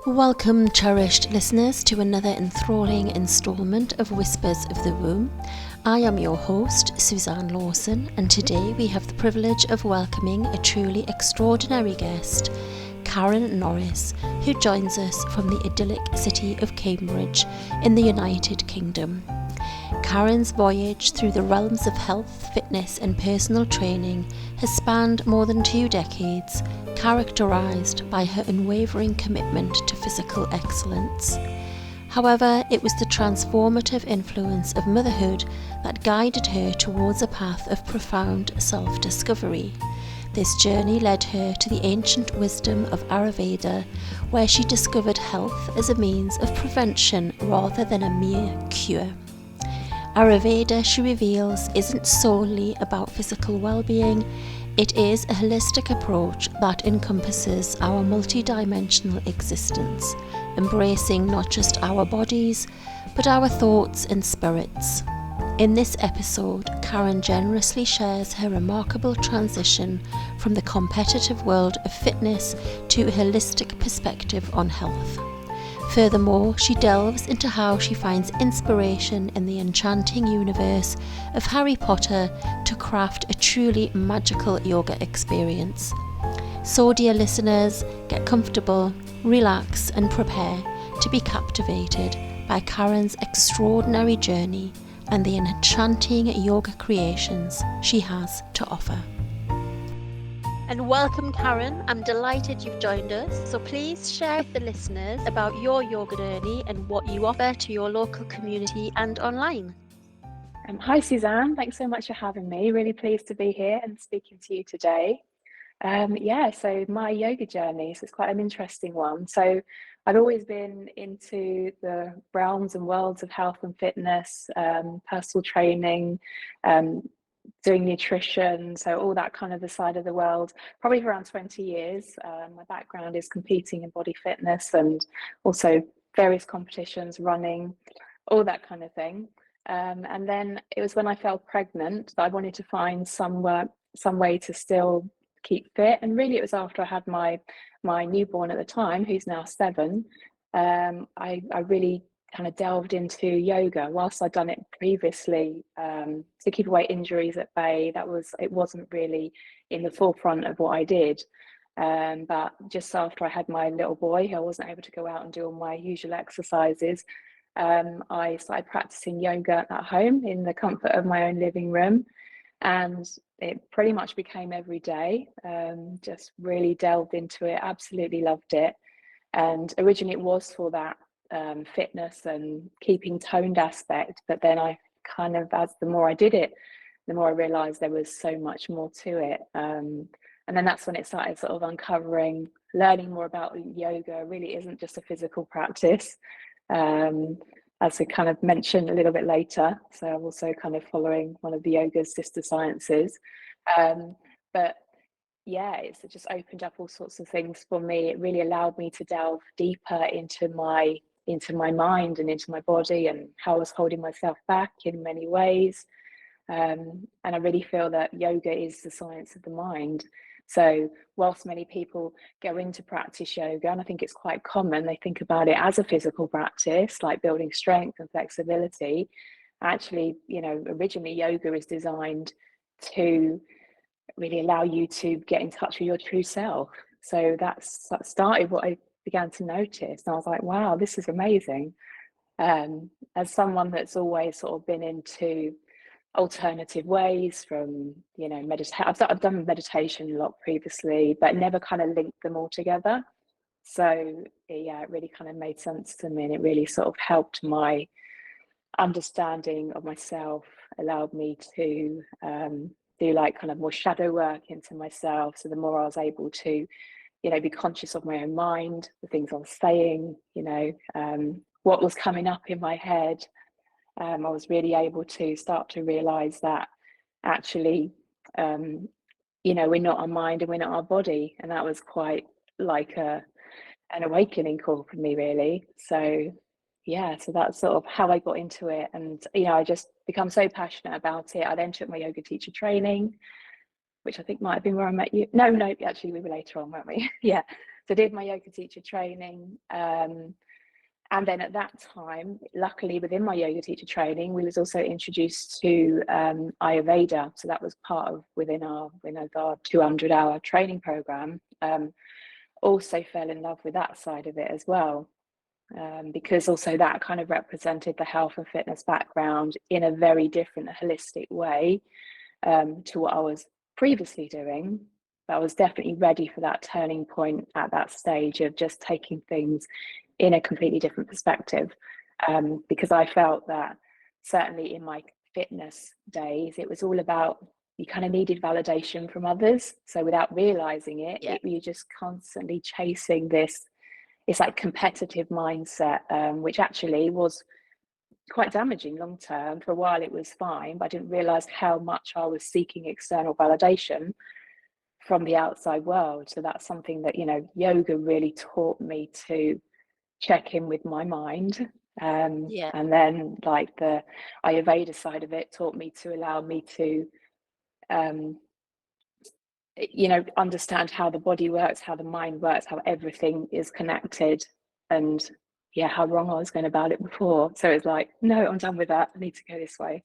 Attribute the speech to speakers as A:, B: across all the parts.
A: Welcome, cherished listeners, to another enthralling instalment of Whispers of the Womb. I am your host, Suzanne Lawson, and today we have the privilege of welcoming a truly extraordinary guest, Karen Norris, who joins us from the idyllic city of Cambridge in the United Kingdom. Karen's voyage through the realms of health, fitness and personal training has spanned more than 2 decades, characterised by her unwavering commitment to physical excellence. However, it was the transformative influence of motherhood that guided her towards a path of profound self-discovery. This journey led her to the ancient wisdom of Ayurveda, where she discovered health as a means of prevention rather than a mere cure. Ayurveda, she reveals, isn't solely about physical well-being. It is a holistic approach that encompasses our multidimensional existence, embracing not just our bodies, but our thoughts and spirits. In this episode, Karen generously shares her remarkable transition from the competitive world of fitness to a holistic perspective on health. Furthermore, she delves into how she finds inspiration in the enchanting universe of Harry Potter to craft a truly magical yoga experience. So, dear listeners, get comfortable, relax and prepare to be captivated by Karen's extraordinary journey and the enchanting yoga creations she has to offer. And welcome, Karen. I'm delighted you've joined us. So please share with the listeners about your yoga journey and what you offer to your local community and online.
B: Hi, Suzanne. Thanks so much for having me. Really pleased to be here and speaking to you today. So my yoga journey, so it's quite an interesting one. So I've always been into the realms and worlds of health and fitness, personal training, doing nutrition, so all that kind of the side of the world, probably for around 20 years. My background is competing in body fitness and also various competitions, running, all that kind of thing. And then it was when I fell pregnant that I wanted to find some way to still keep fit. And really it was after I had my newborn at the time, who's now 7. I really kind of delved into yoga whilst I'd done it previously to keep away injuries at bay. It wasn't really in the forefront of what I did. But just after I had my little boy, I wasn't able to go out and do all my usual exercises. I started practicing yoga at home in the comfort of my own living room, and it pretty much became every day. Just really delved into it, absolutely loved it. And originally it was for that fitness and keeping toned aspect, but then I kind of, as the more I did it, the more I realized there was so much more to it. And then that's when it started sort of uncovering, learning more about yoga. It really isn't just a physical practice, as we kind of mentioned a little bit later. So I'm also kind of following one of the yoga's sister sciences. But yeah, it's just opened up all sorts of things for me. It really allowed me to delve deeper into my mind and into my body and how I was holding myself back in many ways. And I really feel that yoga is the science of the mind. So whilst many people go into practice yoga, and I think it's quite common, they think about it as a physical practice, like building strength and flexibility. Actually, originally yoga is designed to really allow you to get in touch with your true self. So that started what I began to notice. And I was like, wow, this is amazing. As someone that's always sort of been into alternative ways from, I've done meditation a lot previously, but never kind of linked them all together. So yeah, it really kind of made sense to me, and it really sort of helped my understanding of myself, allowed me to do like kind of more shadow work into myself. So the more I was able to, be conscious of my own mind, the things I was saying, what was coming up in my head, I was really able to start to realize that actually, we're not our mind and we're not our body. And that was quite like an awakening call for me, really. So yeah, so that's sort of how I got into it. And, I just become so passionate about it. I then took my yoga teacher training, which I think might have been where I met you. No, actually we were later on, weren't we? Yeah. So I did my yoga teacher training. And then at that time, luckily within my yoga teacher training, we was also introduced to Ayurveda. So that was part of within our 200-hour training program. Also fell in love with that side of it as well, because also that kind of represented the health and fitness background in a very different holistic way to what I was previously doing. But I was definitely ready for that turning point at that stage of just taking things in a completely different perspective, because I felt that certainly in my fitness days, it was all about, you kind of needed validation from others. So without realizing it,
A: Yeah.
B: you're just constantly chasing this, it's like competitive mindset, which actually was quite damaging long term. For a while it was fine, but I didn't realize how much I was seeking external validation from the outside world. So that's something that, yoga really taught me to check in with my mind.
A: Yeah.
B: And then like the Ayurveda side of it taught me to allow me to, understand how the body works, how the mind works, how everything is connected. And yeah, how wrong I was going about it before. So it's like, no, I'm done with that. I need to go this way.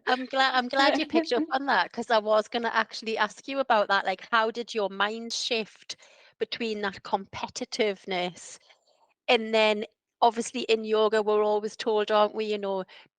A: I'm glad you picked up on that, because I was going to actually ask you about that. Like, how did your mind shift between that competitiveness and then obviously in yoga we're always told, aren't we,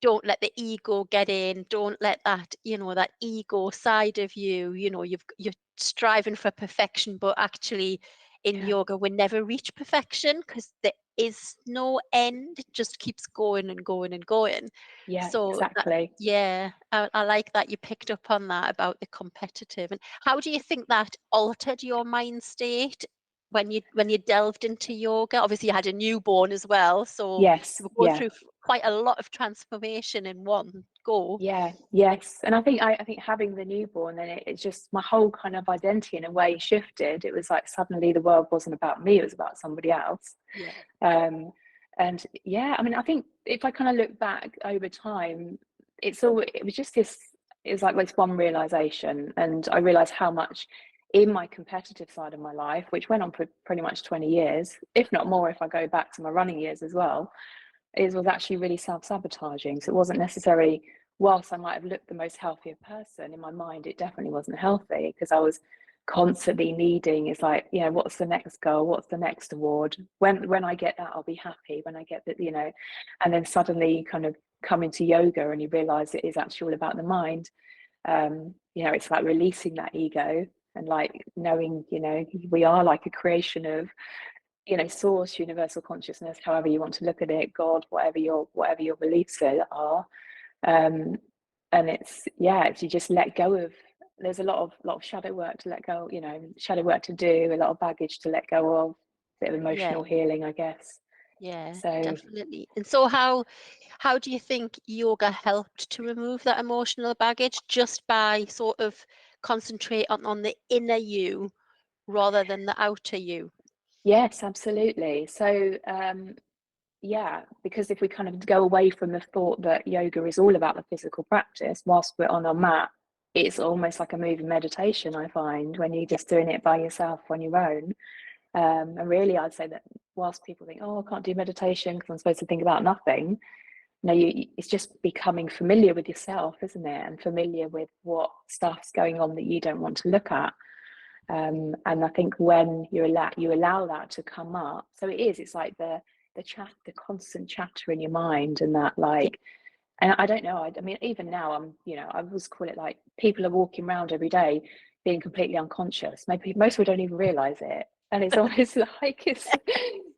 A: don't let the ego get in, don't let that, that ego side of you, you're striving for perfection, but actually in
B: Yeah,
A: yoga we never reach perfection because there is no end. It just keeps going and going and going.
B: yeah,
A: So that,
B: exactly.
A: yeah, I like that you picked up on that about the competitive. And how do you think that altered your mind state when you delved into yoga? Obviously you had a newborn as well, so
B: Yes,
A: you were going
B: yeah.
A: through quite a lot of transformation in one go.
B: Yeah, yes. And I think having the newborn, then it's just my whole kind of identity in a way shifted. It was like suddenly the world wasn't about me, it was about somebody else.
A: Yeah.
B: Um, and yeah, I mean, I think if I kind of look back over time, it was just this, it was like this one realization. And I realized how much in my competitive side of my life, which went on for pretty much 20 years, if not more, if I go back to my running years as well, is was actually really self-sabotaging. So it wasn't necessarily, whilst I might have looked the most healthier person in my mind, it definitely wasn't healthy because I was constantly needing, it's like, what's the next goal, what's the next award, when I get that I'll be happy, when I get that, and then suddenly you kind of come into yoga and you realize it is actually all about the mind. It's like releasing that ego and like knowing, we are like a creation of, source, universal consciousness, however you want to look at it, God, whatever your beliefs are. um and it's you just let go of, there's a lot of shadow work to let go, shadow work to do, a lot of baggage to let go of, a bit of
A: Yeah.
B: emotional healing, I guess.
A: Yeah,
B: So
A: definitely. And so how do you think yoga helped to remove that emotional baggage, just by sort of concentrate on the inner you rather than the outer you?
B: yes, absolutely. So yeah, because if we kind of go away from the thought that yoga is all about the physical practice whilst we're on our mat, it's almost like a moving meditation, I find, when you're
A: Yeah.
B: just doing it by yourself on your own. And really, I'd say that whilst people think, oh, I can't do meditation because I'm supposed to think about nothing, no, it's just becoming familiar with yourself, isn't it? And familiar with what stuff's going on that you don't want to look at. And I think when you allow that to come up, so it's like the constant chatter in your mind, and that
A: Yeah.
B: like, and I don't know, I mean, even now I always call it like people are walking around every day being completely unconscious. Maybe most people don't even realize it. And it's always like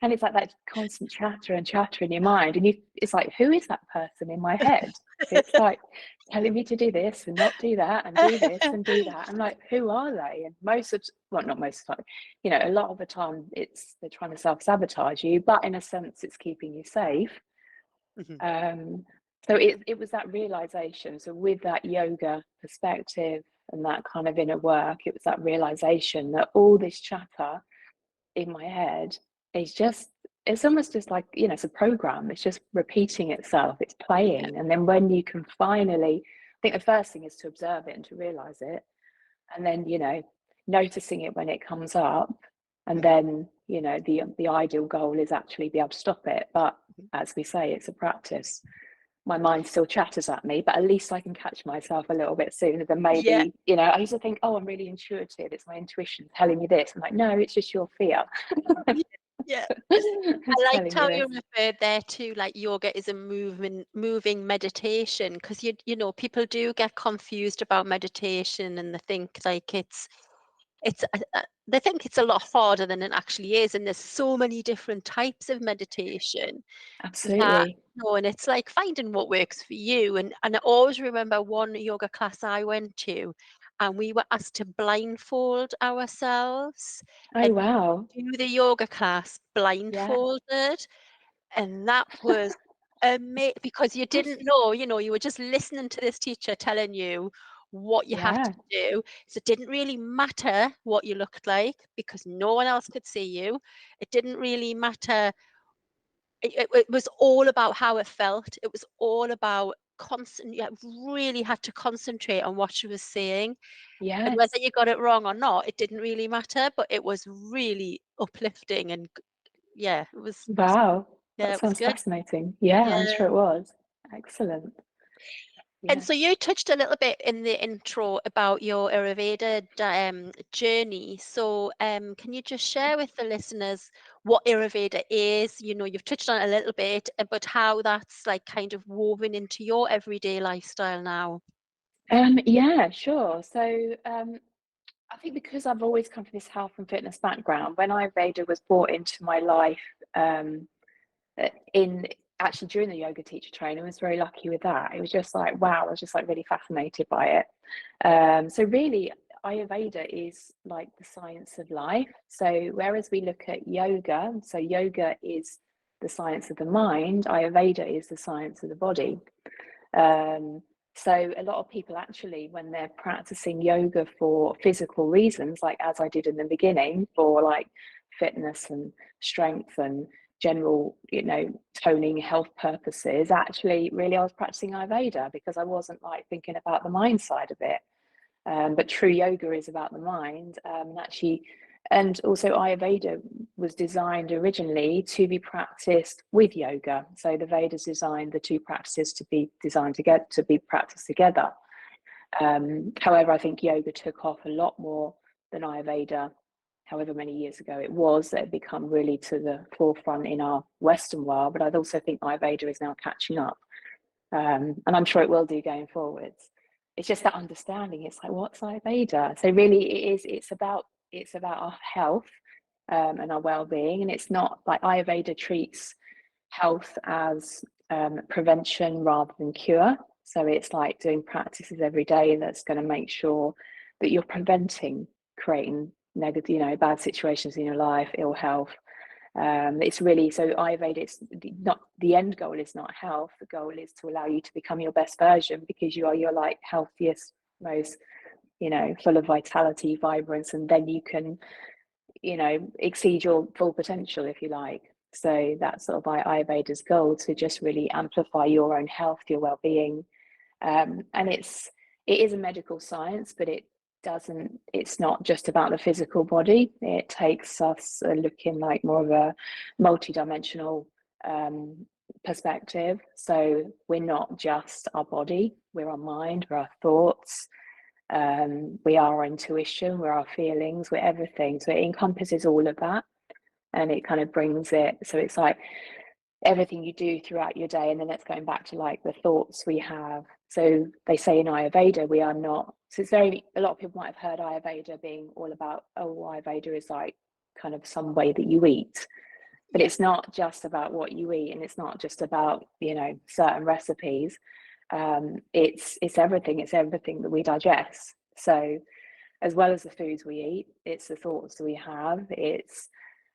B: and it's like that constant chatter in your mind. And it's like, who is that person in my head? It's like telling me to do this and not do that and do this and do that. I'm like, who are they? And not most of the time, a lot of the time they're trying to self-sabotage you, but in a sense it's keeping you safe.
A: Mhm.
B: um, so it was that realization. So with that yoga perspective and that kind of inner work, it was that realization that all this chatter in my head is just, it's almost just like, it's a program. It's just repeating itself. It's
A: Yeah.
B: playing. And then when you can finally, I think the first thing is to observe it and to realize it. And then, noticing it when it comes up. and
A: Mhm.
B: then the ideal goal is actually be able to stop it. But as we say, it's a practice. My mind still chatters at me, but at least I can catch myself a little bit sooner than
A: Yeah,
B: maybe, I used to think, oh, I'm really intuitive, it's my intuition telling me this. I'm like, no, it's just your fear.
A: yeah, yeah.
B: It's
A: I liked
B: telling me
A: how you
B: this.
A: referred there to like yoga is a moving meditation, because people do get confused about meditation, and they think like they think it's a lot harder than it actually is, and there's so many different types of meditation that
B: Absolutely.
A: and it's like finding what works for you. And I always remember one yoga class I went to, and we were asked to blindfold ourselves
B: Oh,
A: and
B: wow.
A: do the yoga class
B: Yeah.
A: blindfolded. And that was amazing, because you didn't know, you were just listening to this teacher telling you what you had to
B: Yeah.
A: do. So it didn't really matter what you looked like, because no one else could see you. It didn't really matter. It was all about how it felt. It was all about constant. You really had to concentrate on what she was saying. And whether
B: Yes.
A: you got it wrong or not, it didn't really matter, but it was really uplifting. And yeah,
B: Wow.
A: yeah,
B: That
A: it was
B: sounds
A: good.
B: fascinating. Yeah, I'm
A: Yeah.
B: sure it was. Excellent.
A: And
B: Yeah.
A: so you touched a little bit in the intro about your Ayurveda journey. So can you just share with the listeners what Ayurveda is? You've touched on it a little bit, but how that's like kind of woven into your everyday lifestyle now.
B: Yeah, sure. So I think because I've always come from this health and fitness background, when Ayurveda was brought into my life, um, in actually during the yoga teacher training, I was very lucky with that. It was just like, wow, I was just like really fascinated by it. So really, Ayurveda is like the science of life. So whereas we look at yoga, so yoga is the science of the mind, Ayurveda is the science of the body. Um, so a lot of people actually, when they're practicing yoga for physical reasons, like as I did in the beginning, for like fitness and strength and general, toning health purposes, actually, really, I was practicing Ayurveda because I wasn't like thinking about the mind side of it. But true yoga is about the mind, and also Ayurveda was designed originally to be practiced with yoga. So the Vedas designed the two practices to be designed together, to be practiced together. However, I think yoga took off a lot more than Ayurveda. However many years ago it was, that had become really to the forefront in our Western world. But I also think Ayurveda is now catching up, and I'm sure it will do going forwards. It's just that understanding. It's like, what's Ayurveda? So really, it's about our health, and our well-being, and it's not like Ayurveda treats health as prevention rather than cure. So it's like doing practices every day that's going to make sure that you're preventing creating negative, bad situations in your life, ill health. It's really, so Ayurveda, it's not, the end goal is not health. The goal is to allow you to become your best version, because you are your like healthiest, most, full of vitality, vibrance, and then you can, exceed your full potential, if you like. So that's sort of Ayurveda's goal, to just really amplify your own health, your well-being. And it is a medical science, but it's not just about the physical body. It takes us looking like more of a multi-dimensional perspective. So we're not just our body, we're our mind, we're our thoughts, we are our intuition, we're our feelings, we're everything. So it encompasses all of that, and it kind of brings it, so it's like everything you do throughout your day. And then it's going back to like the thoughts we have. So they say in Ayurveda, we are not, so it's very, a lot of people might have heard Ayurveda being all about, oh, Ayurveda is like kind of some way that you eat, but
A: Yeah.
B: it's not just about what you eat, and it's not just about, certain recipes. It's everything. It's everything that we digest. So as well as the foods we eat, it's the thoughts that we have, it's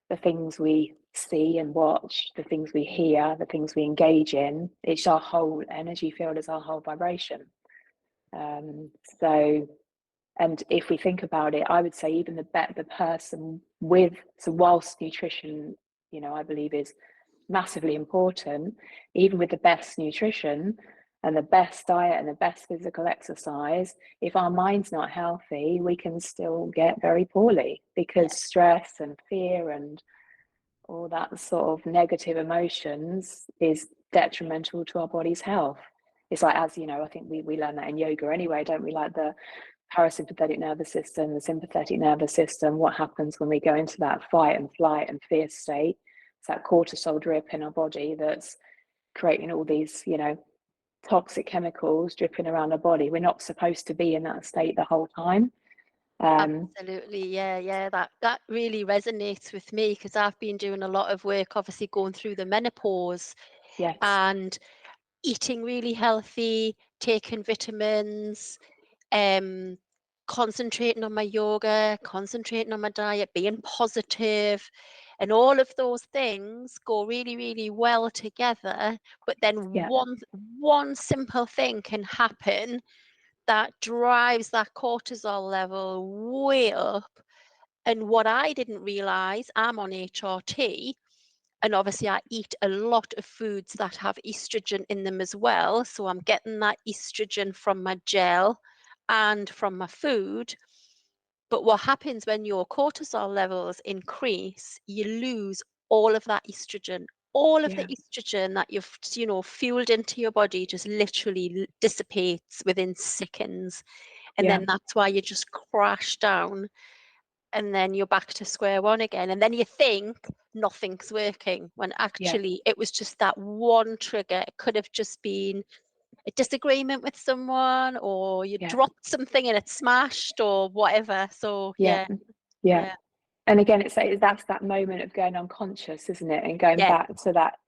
B: the things we see and watch, the things we hear, the things we engage in. It's our whole energy field, is our whole vibration. Um, so, and if we think about it, I would say even the person with, so whilst nutrition, I believe is massively important, even with the best nutrition, and the best diet and the best physical exercise, if our mind's not healthy, we can still get very poorly, because stress and fear and all that sort of negative emotions is detrimental to our body's health. It's like, as you know, I think we learn that in yoga anyway, don't we? Like the parasympathetic nervous system, the sympathetic nervous system, what happens when we go into that fight and flight and fear state. It's that cortisol drip in our body that's creating all these, toxic chemicals dripping around our body. We're not supposed to be in that state the whole time.
A: Absolutely, yeah. That really resonates with me, because I've been doing a lot of work, obviously going through the menopause
B: Yes.
A: and eating really healthy, taking vitamins, um, concentrating on my yoga, concentrating on my diet, being positive, and all of those things go really, really well together. But then
B: Yeah.
A: one simple thing can happen that drives that cortisol level way up. And what I didn't realize, I'm on HRT, and obviously I eat a lot of foods that have estrogen in them as well. So I'm getting that estrogen from my gel and from my food. But what happens when your cortisol levels increase, you lose all of that estrogen. All of the
B: Yeah.
A: estrogen that you've, fueled into your body just literally dissipates within seconds. And
B: Yeah.
A: then that's why you just crash down, and then you're back to square one again. And then you think nothing's working, when
B: Yeah.
A: actually it was just that one trigger. It could have just been a disagreement with someone, or you
B: Yeah.
A: dropped something and it smashed, or whatever. So
B: Yeah.
A: yeah,
B: Yeah.
A: yeah,
B: And again, that's that moment of going unconscious, isn't it? And going
A: yeah,
B: back to that,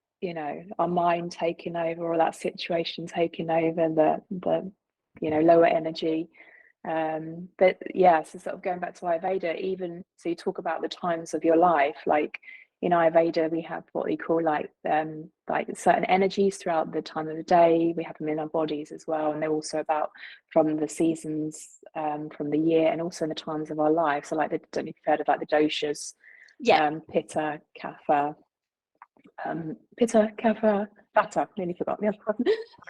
B: our mind taking over, or that situation taking over, the lower energy. But yeah, so sort of going back to Ayurveda, even so you talk about the times of your life, like in Ayurveda, we have what we call like certain energies throughout the time of the day. We have them in our bodies as well, and they're also about from the seasons, from the year, and also in the times of our life. So like don't know if you've heard of like the doshas,
A: yeah,
B: Pitta, Kapha, Kapha, Vata. Nearly forgot the other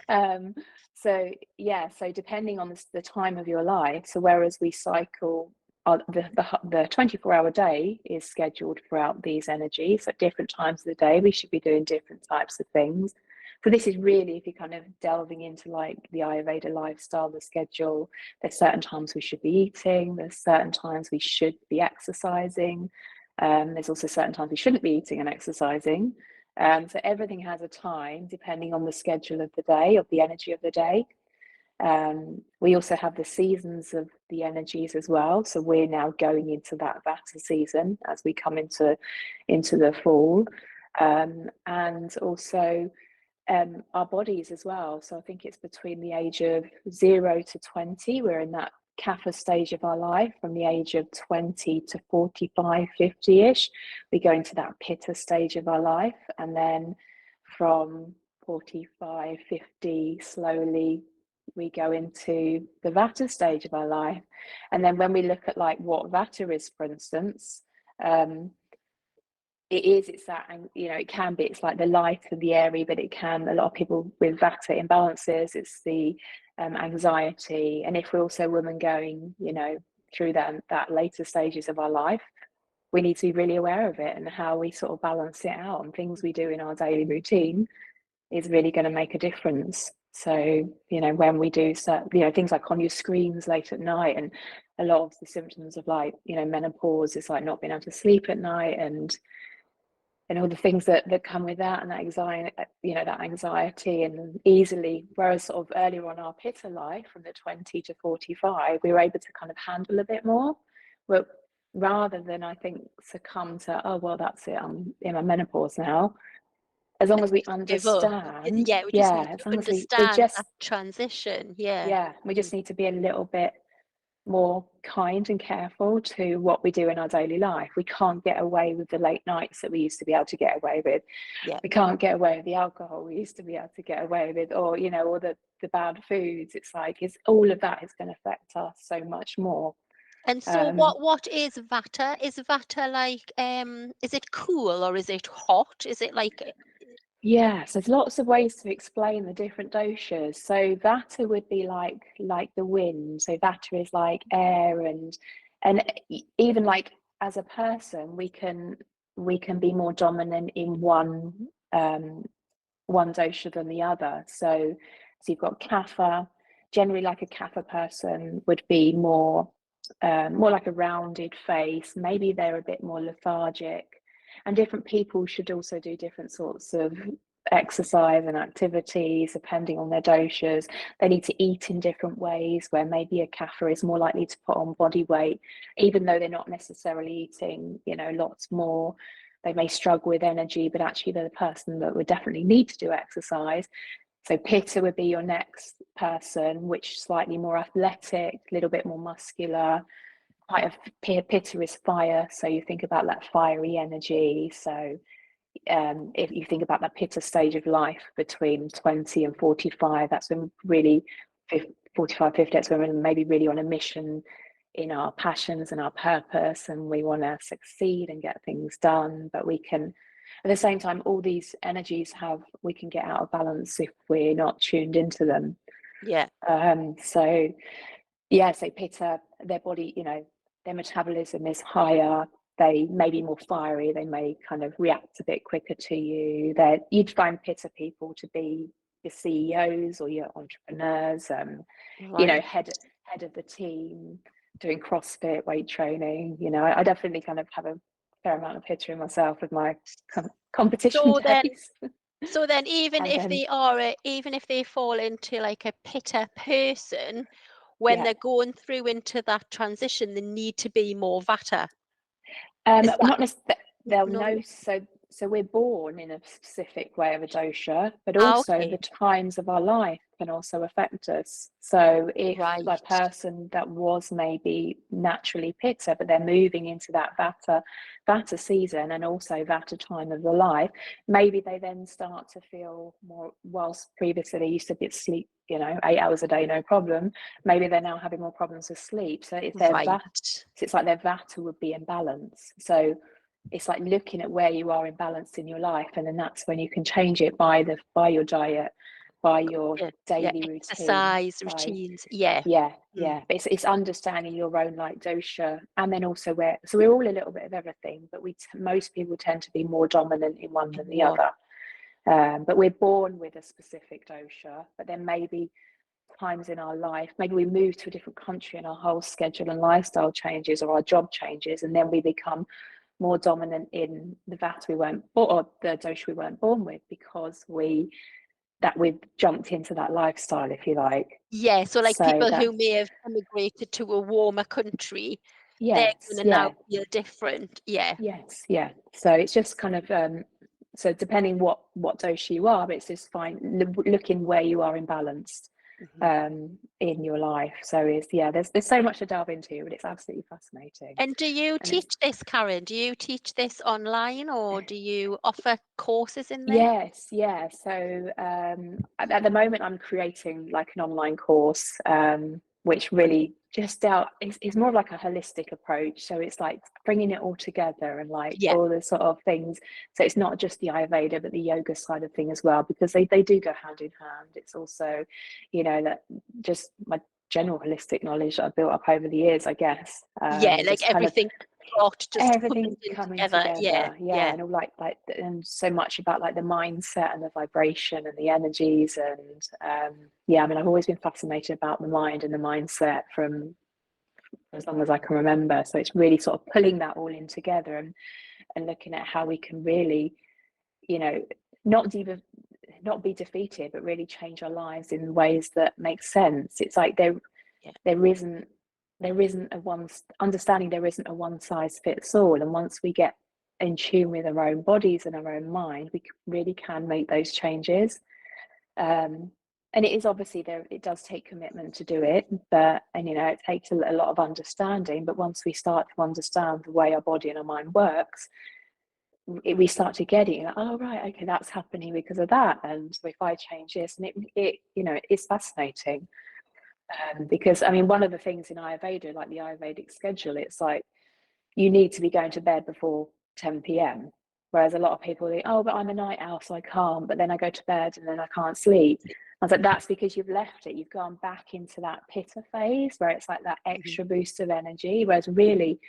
B: one. So yeah, so depending on the time of your life, so whereas we cycle, the 24-hour day is scheduled throughout these energies. At different times of the day, we should be doing different types of things. So this is really, if you're kind of delving into like the Ayurveda lifestyle, the schedule, there's certain times we should be eating, there's certain times we should be exercising, there's also certain times we shouldn't be eating and exercising. So everything has a time depending on the schedule of the day, of the energy of the day. We also have the seasons of the energies as well. So we're now going into that Vata season as we come into the fall, and also our bodies as well. So I think it's between the age of 0 to 20. We're in that Kapha stage of our life. From the age of 20 to 45, 50-ish, we go into that Pitta stage of our life. And then from 45, 50, slowly we go into the Vata stage of our life. And then when we look at like what Vata is, for instance, it's that, it can be, it's like the light and the airy, but it can, a lot of people with Vata imbalances, it's the anxiety. And if we're also women going, through that later stages of our life, we need to be really aware of it and how we sort of balance it out, and things we do in our daily routine is really going to make a difference. So, when we do certain, things like on your screens late at night, and a lot of the symptoms of like, menopause is like not being able to sleep at night, and all the things that come with that, and that anxiety, and easily, whereas sort of earlier on our Pitta life, from the 20 to 45, we were able to kind of handle a bit more, but rather than, I think, succumb to, oh well, that's it, I'm in my menopause now. As long as we
A: give up.
B: understand,
A: Yeah, we just need
B: yeah, as
A: to
B: long as we
A: understand
B: just,
A: that transition. Yeah.
B: yeah, we just need to be a little bit more kind and careful to what we do in our daily life. We can't get away with the late nights that we used to be able to get away with.
A: Yeah.
B: We can't get away with the alcohol we used to be able to get away with, or or the bad foods. It's like, it's all of that is going to affect us so much more.
A: And so
B: um
A: what is Vata? Is Vata like is it cool or is it hot? Is it like
B: Yeah, so there's lots of ways to explain the different doshas. So Vata would be like the wind. So Vata is like air, and even like as a person, we can be more dominant in one dosha than the other. So you've got Kapha. Generally, like a Kapha person would be more like a rounded face. Maybe they're a bit more lethargic. And different people should also do different sorts of exercise and activities depending on their doshas. They need to eat in different ways, where maybe a Kapha is more likely to put on body weight, even though they're not necessarily eating, lots more. They may struggle with energy, but actually they're the person that would definitely need to do exercise. So Pitta would be your next person, which is slightly more athletic, a little bit more muscular. Quite a Pitta is fire, so you think about that fiery energy. So if you think about that Pitta stage of life between 20 and 45, that's when really 45, 50, that's when we're maybe really on a mission in our passions and our purpose, and we want to succeed and get things done. But we can, at the same time, all these energies we can get out of balance if we're not tuned into them.
A: Yeah.
B: So yeah, so Pitta, their body, their metabolism is higher. They may be more fiery. They may kind of react a bit quicker to you. You'd find Pitta people to be your CEOs or your entrepreneurs.
A: Right.
B: Head of the team, doing CrossFit, weight training. I definitely kind of have a fair amount of Pitta in myself with my competition
A: So then,
B: days.
A: so then, even
B: And
A: if
B: then,
A: they are, even if they fall into like a Pitta person, when
B: yeah.
A: they're going through into that transition, they need to be more Vata. Is that
B: Not necessarily. They'll
A: no?
B: know. So we're born in a specific way of a dosha, but
A: Ah,
B: also the
A: okay.
B: times of our life can also affect us. So if a
A: Right.
B: person that was maybe naturally pitta, but they're moving into that vata season and also vata time of the life, maybe they then start to feel more. Whilst previously they used to get sleep, 8 hours a day, no problem. Maybe they're now having more problems with sleep. So if they're
A: Right.
B: so it's like their vata would be in balance. So it's like looking at where you are in balance in your life, and then that's when you can change it by your diet, by your
A: Yeah. Yeah.
B: daily routine,
A: Exercise
B: by
A: routines. Yeah.
B: yeah,
A: Mm.
B: yeah. But it's understanding your own like dosha, and then also we're all a little bit of everything, but most people tend to be more dominant in one than the
A: One.
B: other. But we're born with a specific dosha, but then maybe times in our life, maybe we move to a different country and our whole schedule and lifestyle changes, or our job changes, and then we become more dominant in the vata we weren't, or the dosha we weren't born with, because we've jumped into that lifestyle, if you like.
A: Yeah. So like
B: So
A: people
B: that,
A: who may have immigrated to a warmer country, they're
B: yes,
A: going to now
B: yeah,
A: feel different. Yeah.
B: yes, yeah. So it's just kind of so depending what dosha you are, but it's just looking where you are imbalanced
A: Mhm.
B: in your life. So there's so much to delve into, but it's absolutely fascinating.
A: And do you
B: And it's
A: teach this, Karen? Do you teach this online or do you offer courses in there?
B: Yes, yeah. So at the moment, I'm creating like an online course, which
A: Right.
B: really just out is more of like a holistic approach. So it's like bringing it all together and like
A: Yeah.
B: all the sort of things. So it's not just the Ayurveda, but the yoga side of thing as well, because they do go hand in hand. It's also, that just my general holistic knowledge that I've built up over the years, I guess.
A: Yeah. Like
B: Just kind of
A: everything got just coming
B: everything
A: in
B: coming
A: together. Yeah.
B: together, yeah,
A: Yeah.
B: and all like and so much about like the mindset and the vibration and the energies, and yeah, I mean, I've always been fascinated about the mind and the mindset from as long as I can remember. So it's really sort of pulling that all in together, and looking at how we can really, you know not even not be defeated, but really change our lives in ways that make sense. It's like
A: Yeah.
B: there isn't a one understanding, there isn't a one size fits all, and once we get in tune with our own bodies and our own mind, we really can make those changes. um, and it is obviously there, it does take commitment to do it, and it takes a lot of understanding, but once we start to understand the way our body and our mind works, we start to get it, like, oh right, okay, that's happening because of that, and so if I change this, and it's fascinating. Because I mean, one of the things in Ayurveda, like the Ayurvedic schedule, it's like you need to be going to bed before 10 p.m. Whereas a lot of people think, oh, but I'm a night owl, so I can't. But then I go to bed and then I can't sleep. I was like, that's because you've left it. You've gone back into that pitta phase where it's like that
A: Mhm.
B: extra boost of energy. Whereas really,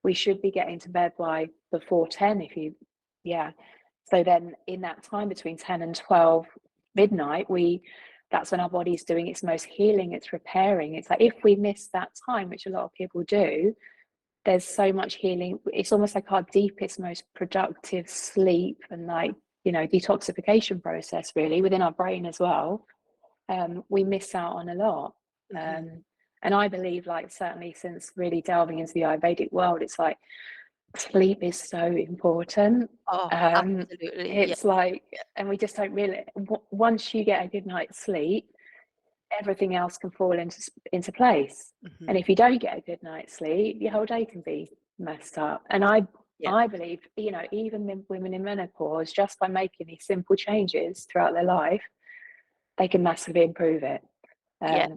B: we should be getting to bed by before 10 if you, yeah. So then in that time between 10 and 12 midnight, that's when our body's doing its most healing, it's repairing. It's like if we miss that time, which a lot of people do, there's so much healing. It's almost like our deepest, most productive sleep and like, detoxification process really within our brain as well. We miss out on a lot.
A: Mhm.
B: And I believe, like, certainly since really delving into the Ayurvedic world, it's like sleep is so important.
A: Oh,
B: Um,
A: absolutely. Yeah.
B: it's like, and we just don't really, once you get a good night's sleep, everything else can fall into place. And
A: Mhm.
B: if you don't get a good night's sleep, your whole day can be messed up. And
A: Yeah.
B: I believe, even women in menopause, just by making these simple changes throughout their life, they can massively improve it.
A: Yeah.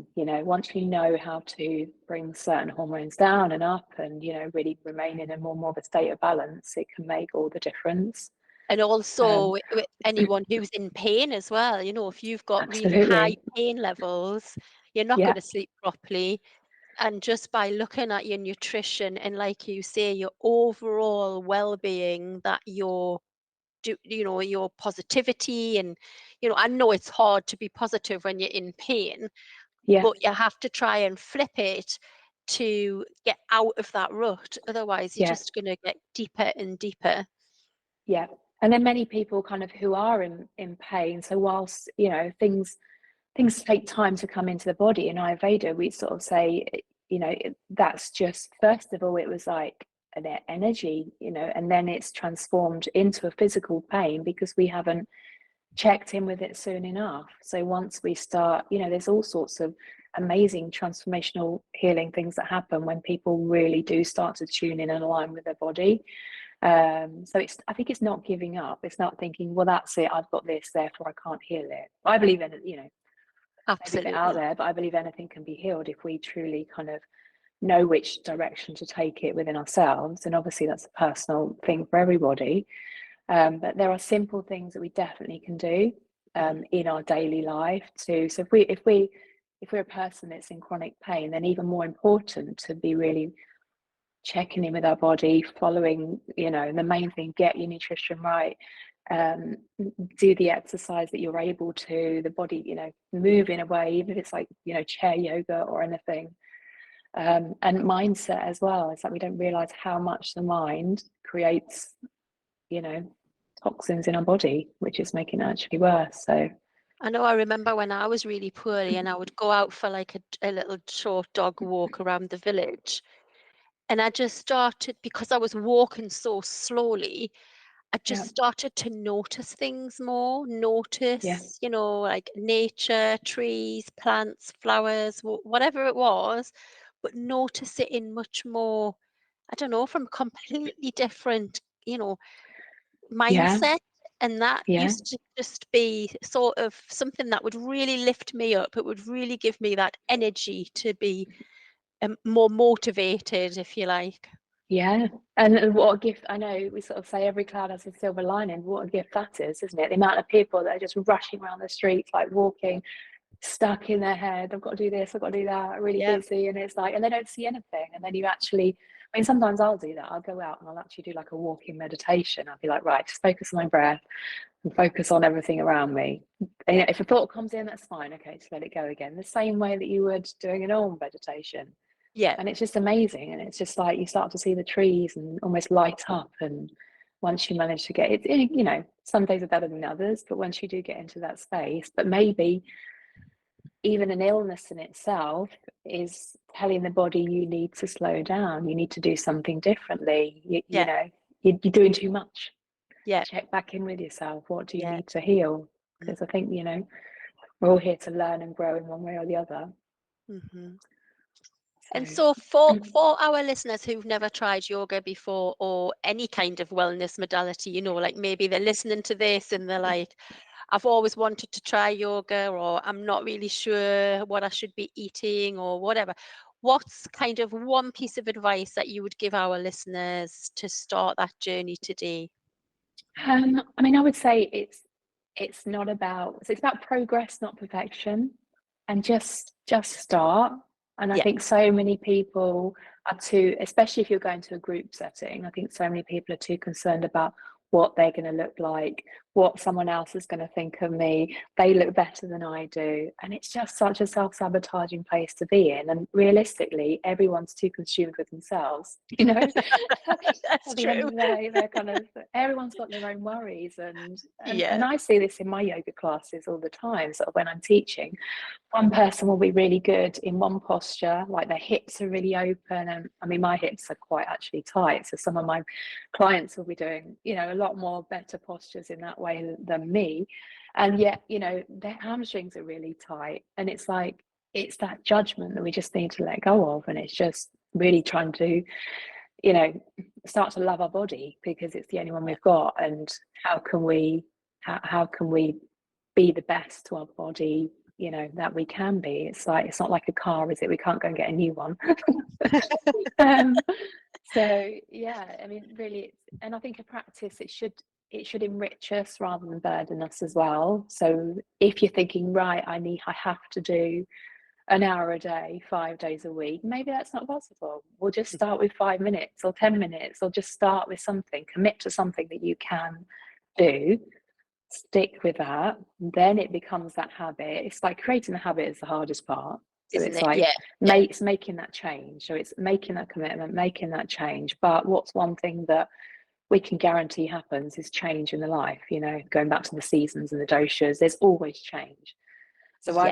B: Once you know how to bring certain hormones down and up and, really remain in a more of a state of balance, it can make all the difference.
A: And
B: Um,
A: also with anyone who's in pain as well, if you've got really high
B: absolutely.
A: pain levels, you're not
B: Yeah.
A: going to sleep properly. And just by looking at your nutrition and, like you say, your overall well-being, that your positivity, and I know it's hard to be positive when you're in pain,
B: Yeah.
A: but you have to try and flip it to get out of that rut. Otherwise, you're
B: Yeah.
A: just going to get deeper and deeper.
B: Yeah. And then many people kind of who are in pain. So whilst, things take time to come into the body. In Ayurveda, we sort of say, that's just, first of all, it was like an energy, and then it's transformed into a physical pain because we haven't checked in with it soon enough. So once we start, there's all sorts of amazing transformational healing things that happen when people really do start to tune in and align with their body. So I think it's not giving up. It's not thinking, well, that's it, I've got this, therefore I can't heal it. I believe in, maybe a bit out
A: Absolutely.
B: there, but I believe anything can be healed if we truly kind of know which direction to take it within ourselves. And obviously that's a personal thing for everybody. But there are simple things that we definitely can do
A: Mhm.
B: in our daily life too. So if we're a person that's in chronic pain, then even more important to be really checking in with our body, following, the main thing, get your nutrition right, um, do the exercise that you're able to, the body, move in a way, even if it's like, chair yoga or anything. And mindset as well. It's like we don't realize how much the mind creates, you know, toxins in our body, which is making it actually worse. So,
A: I know I remember when I was really poorly and I would go out for like a little short dog walk around the village. And I just started, because I was walking so slowly, I
B: yeah,
A: just started to notice things more,
B: yeah,
A: notice, like nature, trees, plants, flowers, whatever it was, but notice it in much more, I don't know, from a completely different,
B: yeah,
A: mindset. And that
B: yeah.
A: used to just be sort of something that would really lift me up. It would really give me that energy to be more motivated, if you like.
B: Yeah, and what a gift. I know we sort of say every cloud has a silver lining. What a gift that is, isn't it? The amount of people that are just rushing around the streets, like walking, stuck in their head. I've got to do this, I've got to do that, really
A: Yeah.
B: busy. And it's like, and they don't see anything. And then you actually, I mean, sometimes I'll do that. I'll go out and I'll actually do like a walking meditation. I'll be like, right, just focus on my breath and focus on everything around me. And
A: Yeah.
B: if a thought comes in, that's fine. Okay, just let it go again. The same way that you would doing an normal meditation.
A: Yeah.
B: And it's just amazing. And it's just like you start to see the trees and almost light up. And once you manage to get it, some days are better than others, but once you do get into that space, but maybe even an illness in itself is telling the body you need to slow down, you need to do something differently.
A: Yeah.
B: You're doing too much.
A: Yeah.
B: Check back in with yourself. What do you
A: Yeah.
B: need to heal? Because I
A: Mhm.
B: think, we're all here to learn and grow in one way or the other.
A: Mhm.
B: So,
A: And so for our listeners who've never tried yoga before, or any kind of wellness modality, like maybe they're listening to this and they're like, I've always wanted to try yoga, or I'm not really sure what I should be eating or whatever. What's kind of one piece of advice that you would give our listeners to start that journey today?
B: I mean, I would say it's not about so it's about progress, not perfection, and just start. And I
A: Yeah,
B: think so many people are too, especially if you're going to a group setting, I think so many people are too concerned about what they're going to look like, what someone else is going to think of me. They look better than I do. And it's just such a self-sabotaging place to be in. And realistically, everyone's too consumed with themselves, you know.
A: that's
B: At the end
A: true.
B: of the day, they're kind of everyone's got their own worries, and
A: Yeah,
B: I see this in my yoga classes all the time. Sort of when I'm teaching, one person will be really good in one posture, like their hips are really open, and I mean my hips are quite actually tight, so some of my clients will be doing, you know, a lot more better postures in that way than me, and yet, you know, their hamstrings are really tight, and it's like it's that judgment that we just need to let go of, and it's just really trying to, you know, start to love our body because it's the only one
A: yeah,
B: we've got. And how can we how can we be the best to our body, you know, that we can be. It's like it's not like a car, is it? We can't go and get a new one. um, so yeah, I mean really it's, and I think a practice it should enrich us rather than burden us as well. So if you're thinking, right, I have to do an hour a day, 5 days a week, maybe that's not possible. We'll just start with 5 minutes or 10 minutes, or just start with something, commit to something that you can do, stick with that. Then it becomes that habit. It's like creating a habit is the hardest part. So
A: isn't
B: it's
A: it?
B: like
A: Yeah, yeah,
B: it's making that change. So it's making that commitment, making that change. But what's one thing that we can guarantee happens is change in the life, you know, going back to the seasons and the doshas, there's always change. So
A: yeah,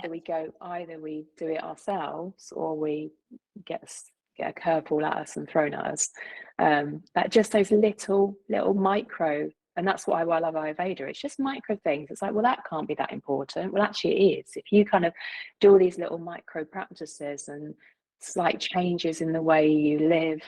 B: either we do it ourselves, or we get get a curveball at us and thrown at us. But just those little micro, and that's why I love Ayurveda. It's just micro things. It's like, well, that can't be that important. Well, actually, it is. If you kind of do all these little micro practices and slight changes in the way you live,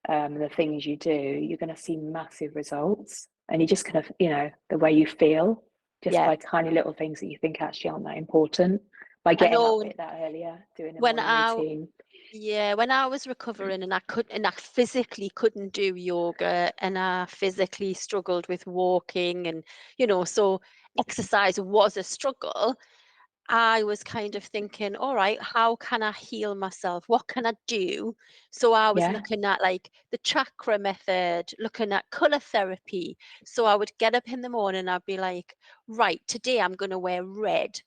B: the things you do, you're going to see massive results. And you just kind of, you know, the way you feel, just
A: yeah.
B: by tiny little things that you think actually aren't that important, by
A: I
B: getting up a
A: know
B: bit that earlier, doing a
A: when
B: morning
A: I
B: routine.
A: Yeah, when I was recovering and I physically couldn't do yoga and I physically struggled with walking and so exercise was a struggle. I was kind of thinking, all right, how can I heal myself? What can I do? So I was
B: Yeah,
A: looking at like the chakra method, looking at color therapy. So I would get up in the morning, I'd be like, right, today I'm going to wear red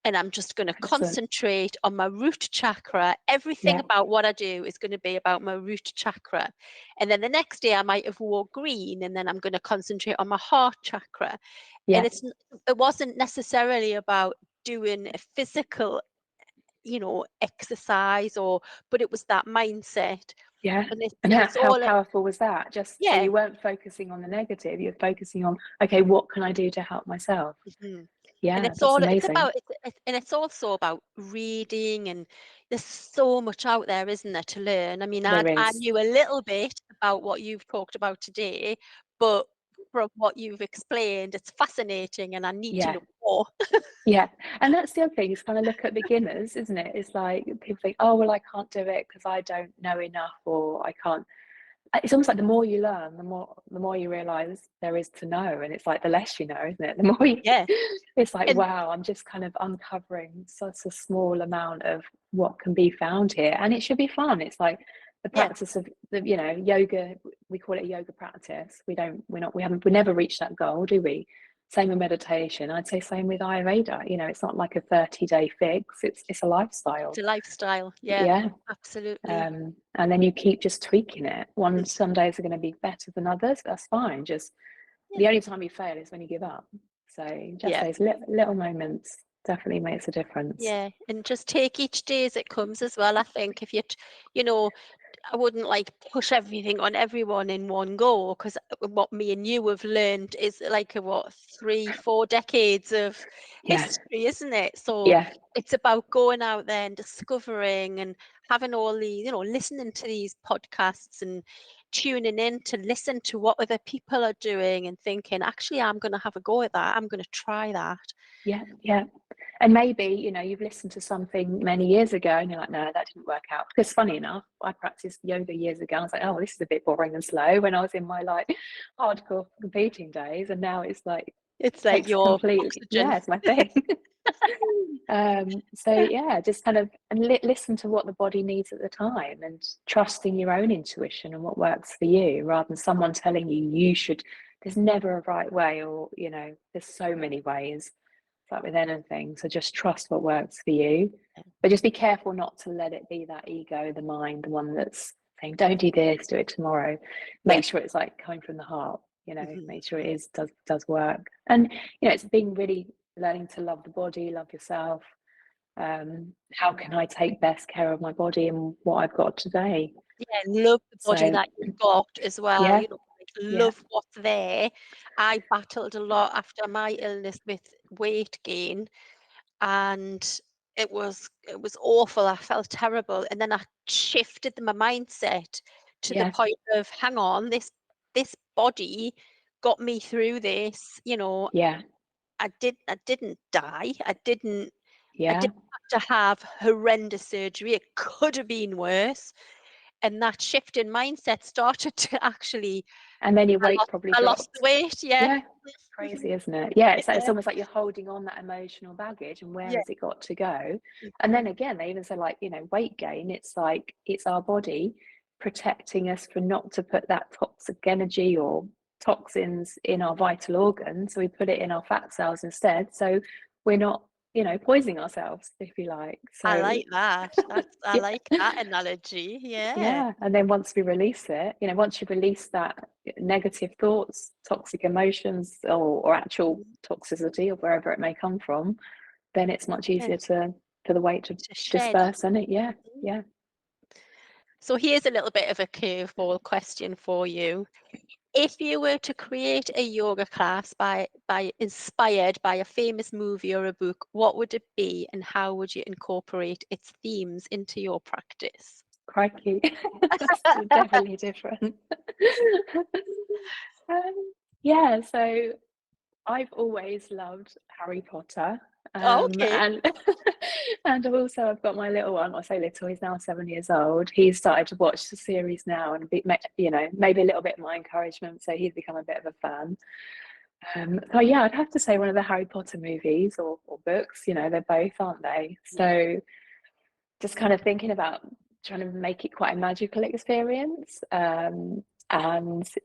A: and I'm just going to
B: excellent.
A: concentrate on my root chakra. Everything
B: Yeah,
A: about what I do is going to be about my root chakra. And then the next day I might have wore green and then I'm going to concentrate on my heart chakra. And
B: yeah,
A: it wasn't necessarily about doing a physical exercise but it was that mindset.
B: yeah.
A: and it's
B: And
A: and it's
B: how
A: all
B: powerful was that? Just so
A: yeah.
B: you weren't focusing on the negative, you're focusing on, okay, what can I do to help myself?
A: Mhm. And
B: Yeah, that's amazing.
A: and it's also about reading, and there's so much out there, isn't there, to learn. I mean,
B: There
A: I
B: is.
A: knew a little bit about what you've talked about today, but from what you've explained, it's fascinating and I need to
B: Yeah.
A: know more.
B: Yeah, and that's the other thing, is kind of look at beginners, isn't it? It's like people think, oh, well, I can't do it because I don't know enough, or I can't. It's almost like the more you learn, the more you realize there is to know, and it's like the less you know, isn't it? The more you,
A: Yeah.
B: it's like,
A: And
B: wow, I'm just kind of uncovering such a small amount of what can be found here, and it should be fun. It's like the
A: yeah,
B: practice of the, you know, yoga. We call it a yoga practice. We never reach that goal, do we? Same with meditation. I'd say same with Ayurveda. You know, it's not like a 30-day fix. It's a
A: it's
B: lifestyle.
A: a lifestyle. Yeah,
B: Yeah.
A: absolutely.
B: And then you keep just tweaking it.
A: Mm.
B: Some days are going to be better than others. That's fine. Just
A: Yeah.
B: the only time you fail is when you give up. So just
A: Yeah.
B: those little moments definitely makes a difference.
A: Yeah, and just take each day as it comes as well. I think if you know, I wouldn't like push everything on everyone in one go, because what me and you have learned is like what 3, 4 decades of
B: Yeah.
A: history, isn't it? So
B: Yeah.
A: it's about going out there and discovering and having all these, listening to these podcasts and tuning in to listen to what other people are doing and thinking, actually, I'm going to have a go at that. I'm going to try that.
B: Yeah. Yeah. And maybe, you've listened to something many years ago and you're like, no, that didn't work out. Because funny enough, I practiced yoga years ago. I was like, oh, this is a bit boring and slow when I was in my like hardcore competing days. And now it's like,
A: It's like
B: takes
A: your
B: completely,
A: oxygen.
B: yeah, it's my thing. So yeah, just kind of and listen to what the body needs at the time and trusting your own intuition and what works for you rather than someone telling you should. There's never a right way, or there's so many ways. It's like with anything, so just trust what works for you, but just be careful not to let it be that ego, the mind, the one that's saying don't do this, do it tomorrow.
A: Yeah.
B: Make sure it's like coming from the heart,
A: Mhm.
B: make sure it is does work. And it's being really learning to love the body, love yourself. How can I take best care of my body and what I've got today?
A: Yeah, love the body
B: So
A: that you've got as well,
B: yeah,
A: like
B: yeah,
A: love what's there. I battled a lot after my illness with weight gain, and it was awful. I felt terrible, and then I shifted my mindset to the
B: yeah,
A: point of, hang on, this body got me through this.
B: yeah,
A: I didn't die. I
B: yeah.
A: didn't have to have horrendous surgery. It could have been worse. And that shift in mindset started to actually,
B: And then your
A: I
B: weight
A: lost
B: probably
A: I lost the
B: dropped.
A: weight, yeah.
B: Yeah, crazy, isn't it? Yeah, it's
A: Yeah,
B: almost like you're holding on that emotional baggage, and where
A: yeah.
B: has it got to go? And
A: Mhm.
B: then again, they even say like, weight gain, it's like it's our body protecting us for not to put that toxic energy or toxins in our vital organs. So we put it in our fat cells instead. So we're not, poisoning ourselves, if you like.
A: I
B: So
A: like that. I
B: yeah.
A: like that analogy. Yeah.
B: Yeah, and then once we release it, once you release that negative thoughts, toxic emotions, or actual
A: Mhm.
B: toxicity, or wherever it may come from, then it's much
A: Yeah,
B: easier for the weight to
A: to shed.
B: disperse, isn't it? Yeah,
A: Mhm.
B: yeah.
A: So here's a little bit of a curveball question for you. If you were to create a yoga class by inspired by a famous movie or a book, what would it be, and how would you incorporate its themes into your practice?
B: Crikey, it's definitely different. Yeah, so I've always loved Harry Potter.
A: Okay.
B: And and also I've got my little one. I say little, he's now 7 years old. He's started to watch the series now and maybe a little bit of my encouragement. So he's become a bit of a fan. So yeah, I'd have to say one of the Harry Potter movies or books, they're both, aren't they?
A: Yeah.
B: So just kind of thinking about trying to make it quite a magical experience. And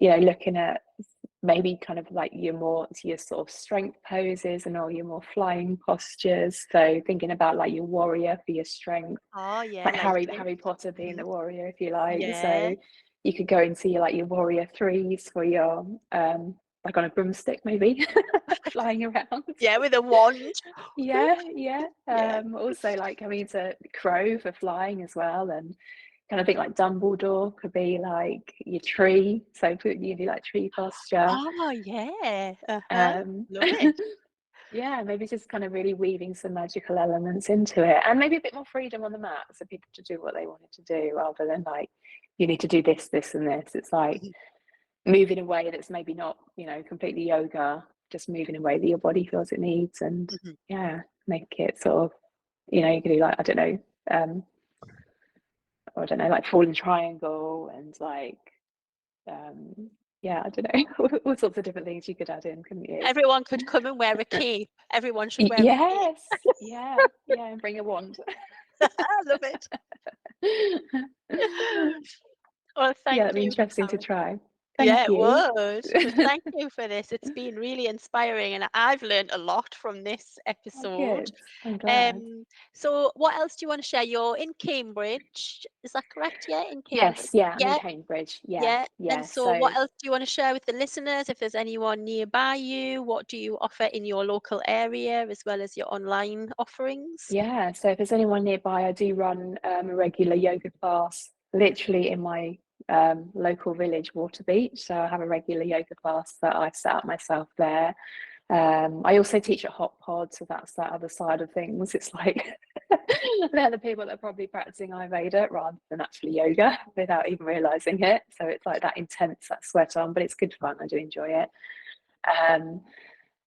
B: looking at maybe kind of like your sort of strength poses and all your more flying postures. So thinking about like your warrior for your strength,
A: Oh, yeah,
B: like
A: like it.
B: Harry Potter being
A: Mhm.
B: the warrior, if you like.
A: Yeah.
B: So you could go into your warrior threes for your like on a broomstick maybe, flying around.
A: Yeah, with a wand.
B: Yeah, yeah.
A: Yeah.
B: Also like coming to crow for flying as well, and kind of think like Dumbledore could be like your tree, so putting you do like tree posture.
A: Oh, yeah. Uh-huh.
B: Um,
A: Love it.
B: yeah, maybe just kind of really weaving some magical elements into it, and maybe a bit more freedom on the mat, so people to do what they wanted to do rather than like you need to do this, this, and this. It's like
A: Mhm,
B: move in a way that's maybe not, completely yoga, just move in a way that your body feels it needs, and
A: mhm.
B: yeah, make it sort of, you can do like, I don't know, um, I don't know, like falling triangle and like, yeah, I don't know, all sorts of different things you could add in, couldn't you?
A: Everyone could come and wear a cape. Everyone should wear a cape.
B: Yes, yeah, yeah, and bring a wand.
A: I love it. Well,
B: Yeah,
A: thank
B: that'd be
A: you,
B: interesting to
A: Karen.
B: try.
A: Yeah,
B: Thank
A: it
B: you.
A: would. But thank you for this. It's been really inspiring, and I've learned a lot from this
B: Oh,
A: episode.
B: good. I'm glad.
A: Um, so what else do you want to share? You're in Cambridge, is that correct? Yeah, in Cambridge.
B: Yes, yeah, I'm in
A: Yeah,
B: Cambridge. Yeah,
A: yeah. And
B: yeah.
A: so what
B: So
A: else do you want to share with the listeners? If there's anyone nearby you, what do you offer in your local area as well as your online offerings?
B: yeah, so if there's anyone nearby, I do run a regular yoga class literally in my local village, Waterbeach. So I have a regular yoga class that I set up myself there. I also teach at Hot Pod, so that's that other side of things. It's like they're the people that are probably practicing Ayurveda rather than actually yoga without even realizing it. So it's like that intense, that sweat on, but it's good fun. I do enjoy it. Um,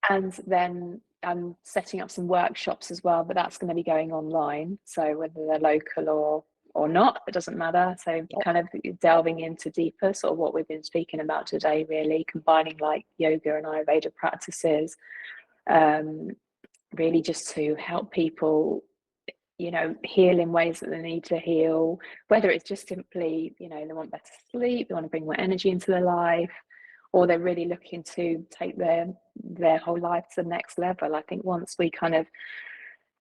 B: and then I'm setting up some workshops as well, but that's going to be going online. So whether they're local or not, it doesn't matter. So kind of delving into deeper sort of what we've been speaking about today, really combining like yoga and Ayurveda practices, really just to help people, you know, heal in ways that they need to heal, whether it's just simply, you know, they want better sleep, they want to bring more energy into their life, or they're really looking to take their whole life to the next level. I think once we kind of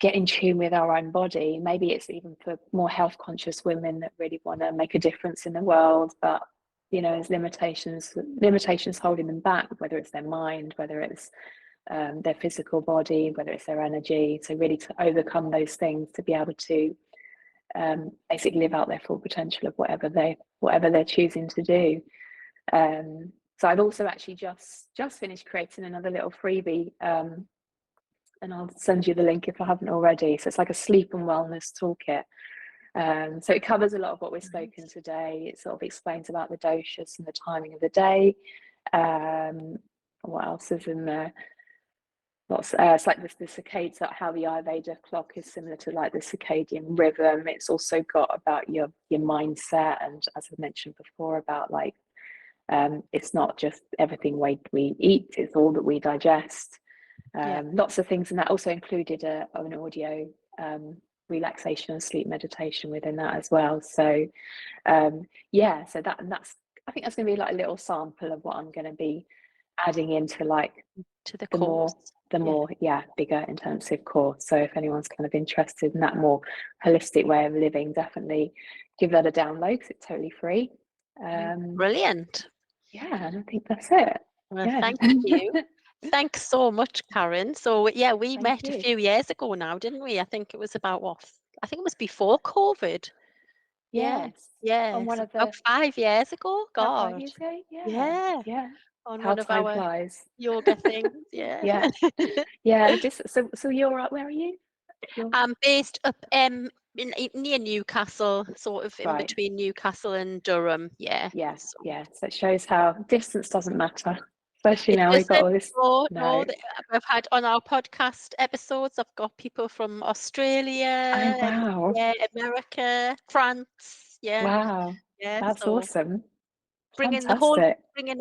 B: get in tune with our own body, maybe it's even for more health conscious women that really want to make a difference in the world, but you know, there's limitations holding them back, whether it's their mind, whether it's their physical body, whether it's their energy. So really to overcome those things, to be able to basically live out their full potential of whatever they're choosing to do. So I've also actually just finished creating another little freebie, and I'll send you the link if I haven't already. So it's like a sleep and wellness toolkit. So it covers a lot of what we've spoken today. It sort of explains about the doshas and the timing of the day. What else is in there? It's like the circadian, how the Ayurveda clock is similar to like the circadian rhythm. It's also got about your mindset, and as I mentioned before, about like it's not just everything we eat, it's all that we digest. Lots of things, and that also included an audio relaxation and sleep meditation within that as well. So so that's I think that's going to be like a little sample of what I'm going to be adding into like
A: to the course.
B: more bigger intensive course. So if anyone's kind of interested in that more holistic way of living, definitely give that a download because it's totally free.
A: Brilliant.
B: Yeah, and I think that's it.
A: Well, thank you. Thanks so much, Karen. So we met a few years ago now, didn't we? I think it was about I think it was before COVID.
B: Yes. On one
A: so
B: of the
A: about 5 years ago.
B: about 5
A: God.
B: years ago.
A: Yeah. On
B: How
A: one of
B: time
A: our
B: flies.
A: yoga things. Yeah.
B: So you're up. Where are you?
A: I'm based up near Newcastle, sort of in between Newcastle and Durham. Yeah.
B: So it shows how distance doesn't matter, especially now we've got all this.
A: No, I've had on our podcast episodes, I've got people from Australia,
B: Oh wow.
A: America, France.
B: Wow. That's awesome.
A: Bringing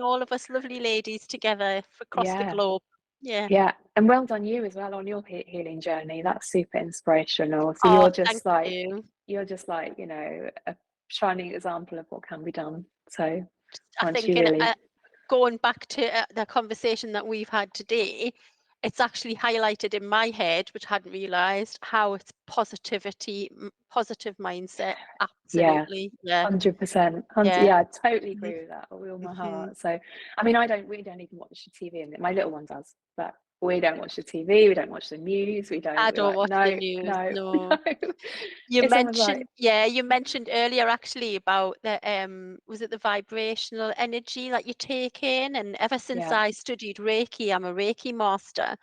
A: all of us lovely ladies together across the globe.
B: Yeah, and well done you as well on your healing journey. That's super inspirational. So you're just like you know, a shining example of what can be done. So
A: I think going back to the conversation that we've had today, it's actually highlighted in my head, which I hadn't realised, how it's positive mindset. Absolutely.
B: 100%. I totally agree with that with all my heart. So I mean, we don't even watch the TV, and my little one does, but we don't watch the TV, we don't watch the news,
A: I don't watch the news. No. You mentioned earlier actually about the was it the vibrational energy that you take in, and ever since I studied Reiki, I'm a Reiki master.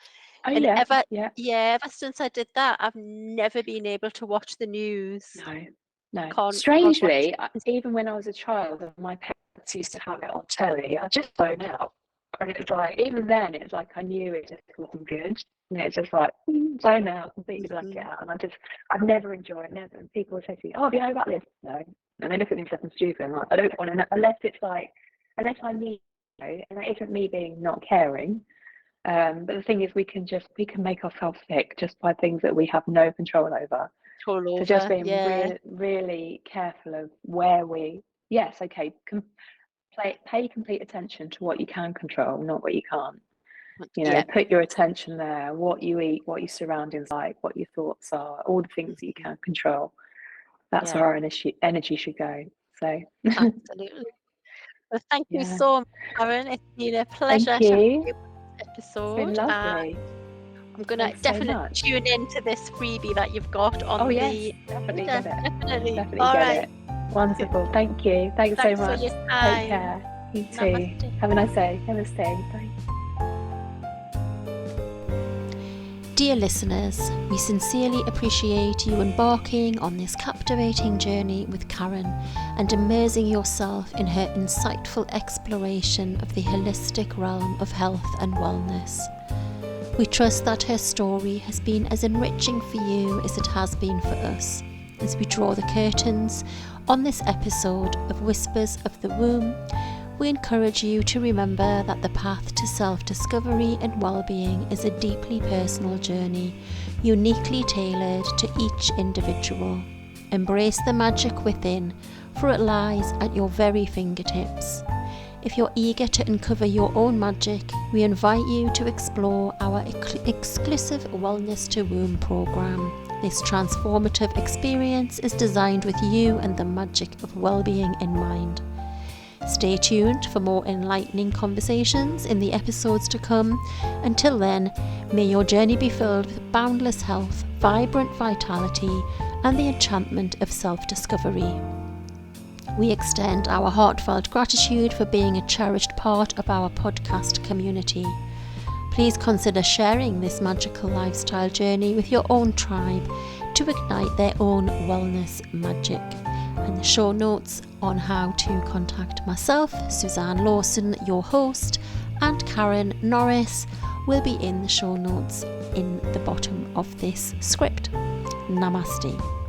A: Ever since I did that, I've never been able to watch the news.
B: No. Strangely, even when I was a child and my parents used to have it on telly, I just zoned out. And it was like, even then, it's like I knew it just wasn't good. And it's just like, zone out, completely black it out. And I've never enjoyed it, never. And people would say to me, oh, have you know about this? No. And they look at me and stupid. And like, I don't want to know, unless I need to know, and that isn't me being not caring. But the thing is, we can make ourselves sick just by things that we have no control over. So just being really careful of where pay complete attention to what you can control, not what you can't. You know, put your attention there, what you eat, what your surroundings like, what your thoughts are, all the things that you can control. That's where our energy should go. So
A: absolutely. Well, thank you so much, Karen. It's been a pleasure.
B: Thank you.
A: Episode.
B: It's been lovely.
A: I'm gonna definitely tune into this freebie that you've got on
B: definitely get it.
A: Definitely
B: All right. Wonderful. Thank you. Thanks so much.
A: For your time.
B: Take care. You too.
A: Namaste.
B: Have a nice day. Namaste. Bye.
A: Dear listeners, we sincerely appreciate you embarking on this captivating journey with Karen and immersing yourself in her insightful exploration of the holistic realm of health and wellness. We trust that her story has been as enriching for you as it has been for us. As we draw the curtains on this episode of Whispers of the Womb, we encourage you to remember that the path to self-discovery and well-being is a deeply personal journey, uniquely tailored to each individual. Embrace the magic within, for it lies at your very fingertips. If you're eager to uncover your own magic, we invite you to explore our exclusive Wellness to Womb program. This transformative experience is designed with you and the magic of well-being in mind. Stay tuned for more enlightening conversations in the episodes to come. Until then, may your journey be filled with boundless health, vibrant vitality, and the enchantment of self-discovery. We extend our heartfelt gratitude for being a cherished part of our podcast community. Please consider sharing this magical lifestyle journey with your own tribe to ignite their own wellness magic. And the show notes on how to contact myself, Suzanne Lawson, your host, and Karen Norris will be in the show notes in the bottom of this script. Namaste.